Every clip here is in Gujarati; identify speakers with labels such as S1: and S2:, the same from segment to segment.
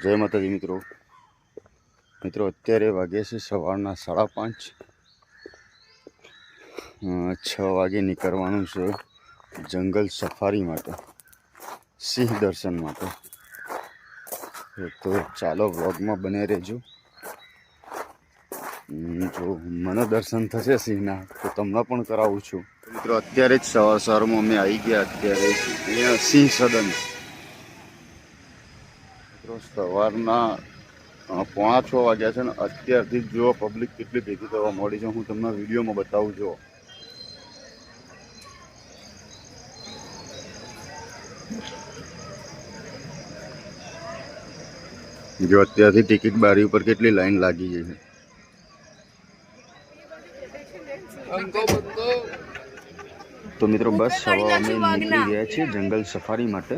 S1: જય માતાજી મિત્રો. અત્યારે વાગ્યા છે સવારના 5:30. 6 વાગે નીકળવાનું છે જંગલ સફારી માટે, સિંહ દર્શન માટે. તો ચાલો વ્લોગમાં બને રહેજો. જો મને દર્શન થશે સિંહના તો તમને પણ કરાવું છું. મિત્રો અત્યારે જ સવારમાં અમે આવી ગયા. અત્યારે અહીંયા સિંહ સદન. મિત્રો સવારના 5:45 વાગ્યા છે ને અત્યારથી જ જો પબ્લિક કેટલી ભેગી થવા મળી છે હું તમને વિડીયોમાં બતાવું છું. જો અત્યારથી ટિકિટ બારી ઉપર કેટલી લાઈન લાગી ગઈ છે. તો મિત્રો બસ હવે અમે નીકળી ગયા છીએ જંગલ સફારી માટે.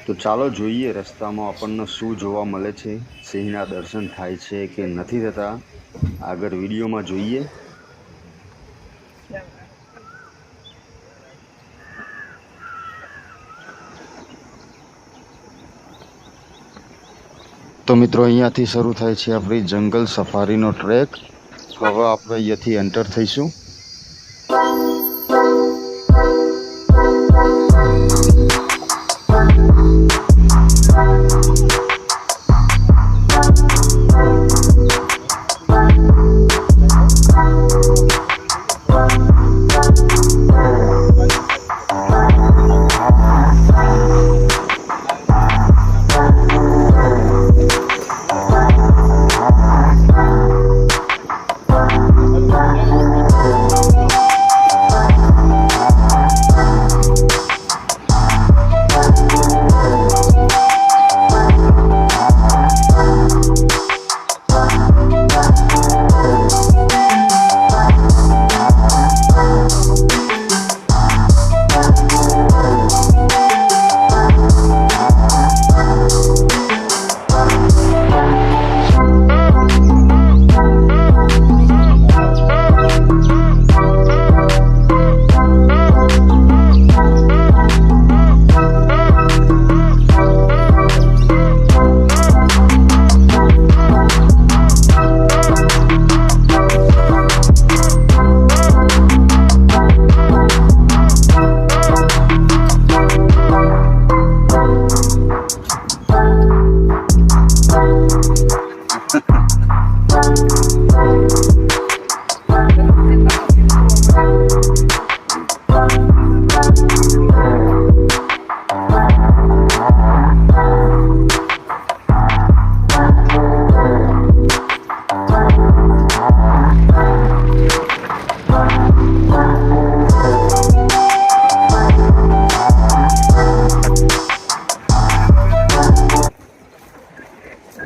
S1: તો ચાલો જોઈએ રસ્તામાં આપણને શું જોવા મળે છે, સિંહના દર્શન થાય છે કે નથી થતા, આગળ વિડીયોમાં જોઈએ. તો મિત્રો અહીંયાથી શરૂ થાય છે આપણી જંગલ સફારીનો ટ્રેક. હવે આપણે અહીંયાથી એન્ટર થઈશું.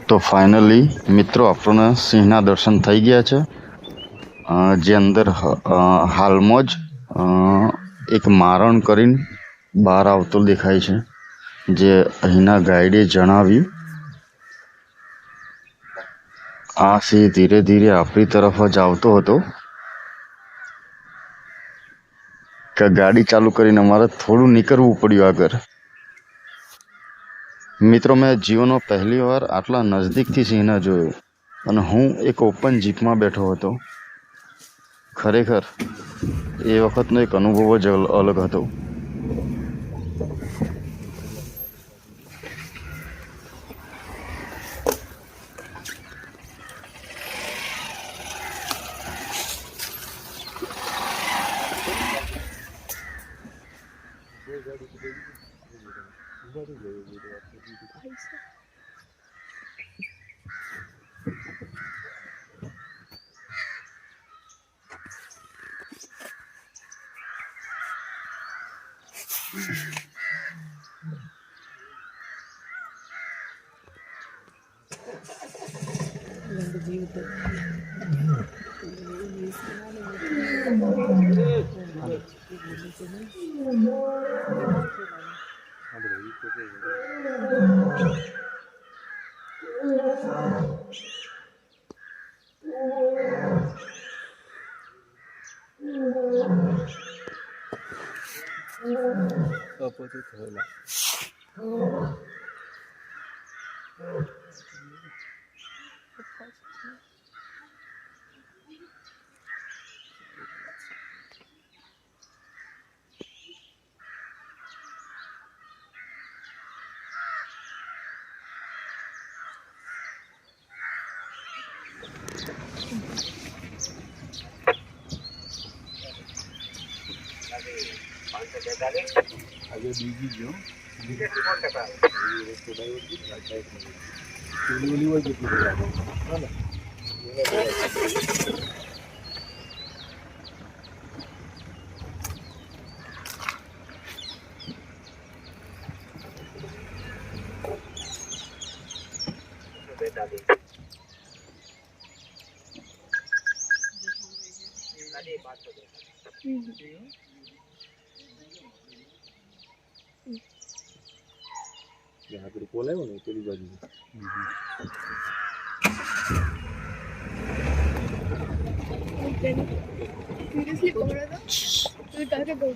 S1: તો ફાઇનલી મિત્રો આપણને સિંહના દર્શન થઈ ગયા છે. જે અંદર હાલમાં જ એક મારણ કરીને બહાર આવતો દેખાય છે, જે અહીંના ગાઈડે જણાવ્યું. આ સિંહ ધીરે ધીરે આપણી તરફ જ આવતો હતો કે ગાડી ચાલુ કરીને અમારે થોડું નીકળવું પડ્યું આગળ. મિત્રો મેં જીવનમાં પહેલી વાર આટલા નજદીકથી સિંહને જોયો અને હું એક ઓપન જીપમાં બેઠો હતો. ખરેખર એ વખતનો એક અનુભવ જ અલગ હતો.
S2: અપોઝિટ થયેલા આજે બીજી ગયો ઓલી હોય કેટલી આગળ કોલ આવ્યો ને પેલી બાજુ
S3: सीरियसली बोल रहा था तो कहा के बोल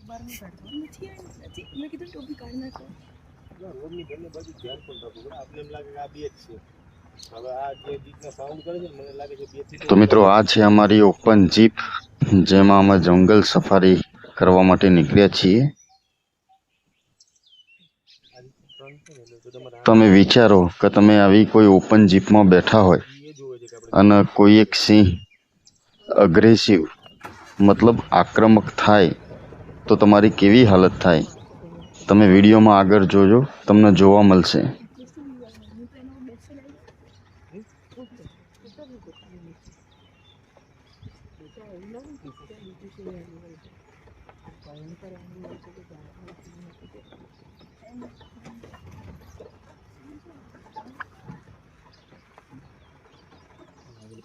S3: बार में बैठता हूँ मैं किधर टोपी काटना को
S2: રોડની બંને બાજુ ધ્યાન પણ રાખવું પડે આપણે એમ લાગે કે આ બે જ છે હવે આ જે બીચના સાઉન્ડ કરે છે મને લાગે છે બે થી
S1: તો મિત્રો આ છે અમારી ઓપન જીપ જેમાં અમે જંગલ સફારી કરવા માટે નીકળ્યા છીએ. તમે વિચારો કે તમે આવી કોઈ ઓપન જીપમાં બેઠા હોય
S2: એ જોવે છે કે આપણે
S1: અને કોઈ એક સિંહ અગ્રેસિવ મતલબ આક્રમક થાય તો તમારી કેવી હાલત થાય તમે વિડીયોમાં આગળ જોજો તમને જોવા મળશે.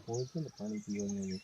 S2: પહોંચે ને પાણી પીવાનું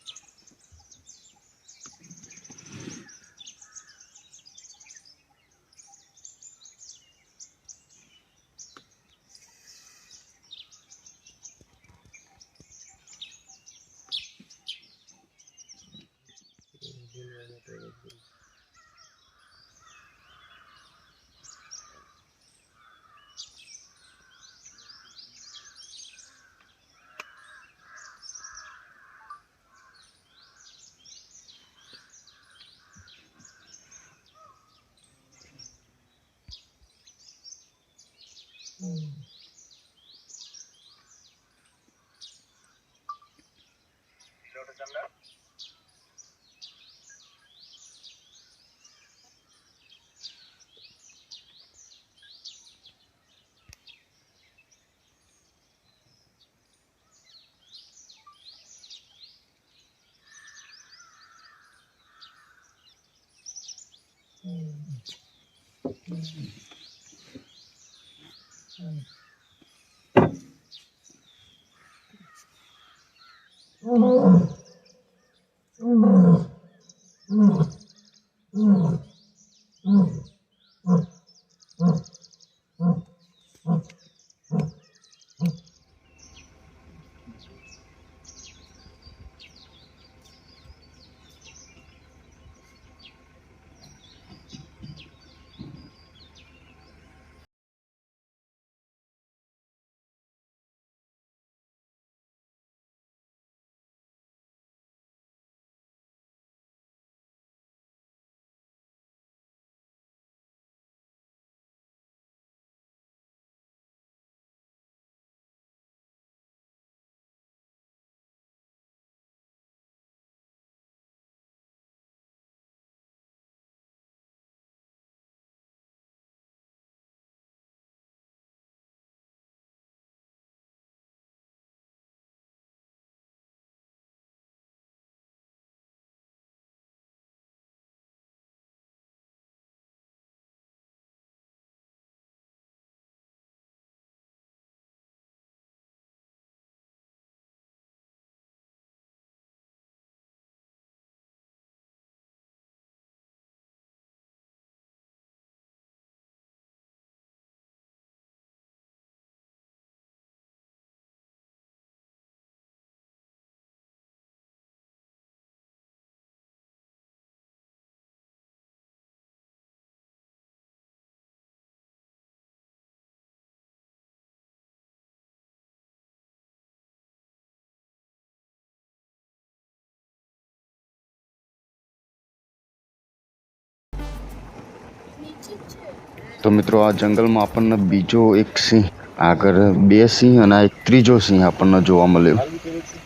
S1: તો મિત્રો આ જંગલમાં આપણને બીજો એક સિંહ, આગળ બે સિંહ અને આ એક ત્રીજો સિંહ આપણને જોવા મળ્યો.
S2: મારવી પડે છે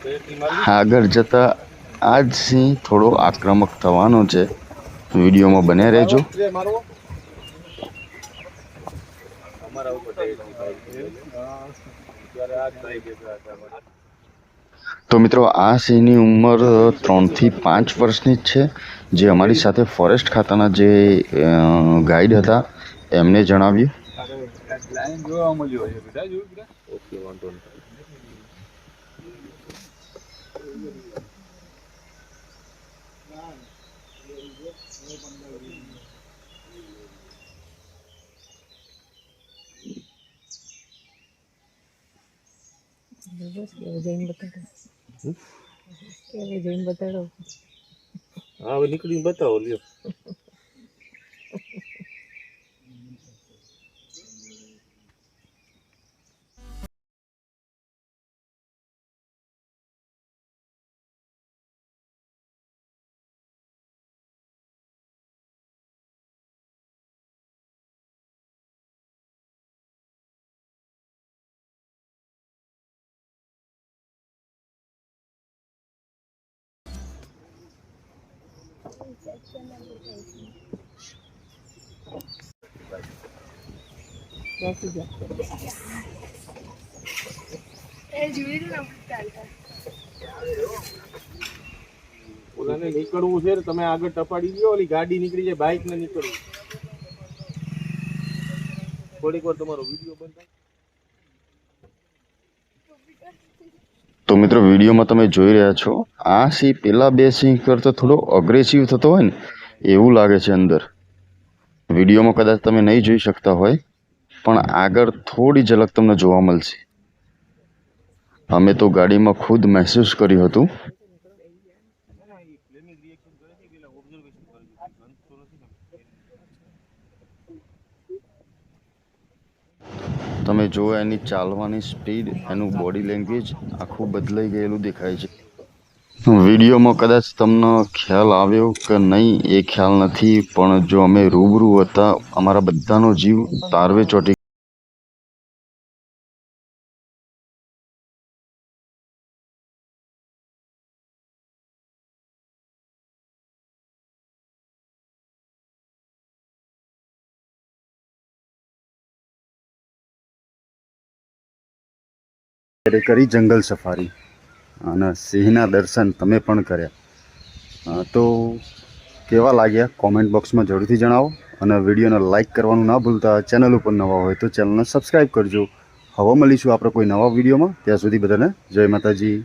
S2: તો એટલી મારવી
S1: આગળ જતા આ જ સિંહ થોડો આક્રમક થવાનો છે. વિડીયોમાં બન્યા રહેજો.
S2: મારવો મારવો અમારા ઉપર ટેકની ભાઈ ત્યારે આ જ ભાઈ બેઠા હતા.
S1: તો મિત્રો આ સિંહની ઉંમર 3 થી 5 વર્ષની જ છે, જે અમારી સાથે ફોરેસ્ટ ખાતાના જે ગાઈડ હતા એમને જણાવ્યું.
S2: જોવા મળ્યો છે બેટા, જોયું બેટા? ઓકે, વાંધો નહીં. હા, હવે નીકળીને બતાવો લ્યો. ઓલાને નીકળવું છે, તમે આગળ ટપાડી દો, ઓલી ગાડી નીકળી જાય, બાઇક ને નીકળવું. થોડીક વાર તમારો વિડીયો બંધ થાય.
S1: તો મિત્રો વિડીયોમાં તમે જોઈ રહ્યા છો, આ સિંહ પેલા બે સિંહ કરતાં થોડો અગ્રેસિવ થતો હોય ને એવું લાગે છે અંદર. વિડીયોમાં કદાચ તમે નહીં જોઈ શકતા હોય, પણ આગળ થોડી ઝલક તમને જોવા મળશે. અમે તો ગાડીમાં ખુદ મહેસૂસ કર્યું હતું. તમે જુઓ એની ચાલવાની સ્પીડ, એનું બોડી લેંગ્વેજ આખું બદલાઈ ગયેલું દેખાય છે. વિડીયોમાં કદાચ તમને ખ્યાલ આવ્યો કે નહીં એ ખ્યાલ નથી, પણ જો અમે રૂબરૂ હતા, અમારા બધાનો જીવ તારવે ચોંટી. કરી જંગલ સફારી અને સિંહના દર્શન તમે પણ કર્યા. તો કેવા લાગ્યા કોમેન્ટ બોક્સમાં જરૂરથી જણાવો, અને વિડીયોને લાઇક કરવાનું ના ભૂલતા. ચેનલ ઉપર નવા હોય તો ચેનલને સબસ્ક્રાઈબ કરજો. હવે મળીશું આપણે કોઈ નવા વિડીયોમાં. ત્યાં સુધી બધાને જય માતાજી.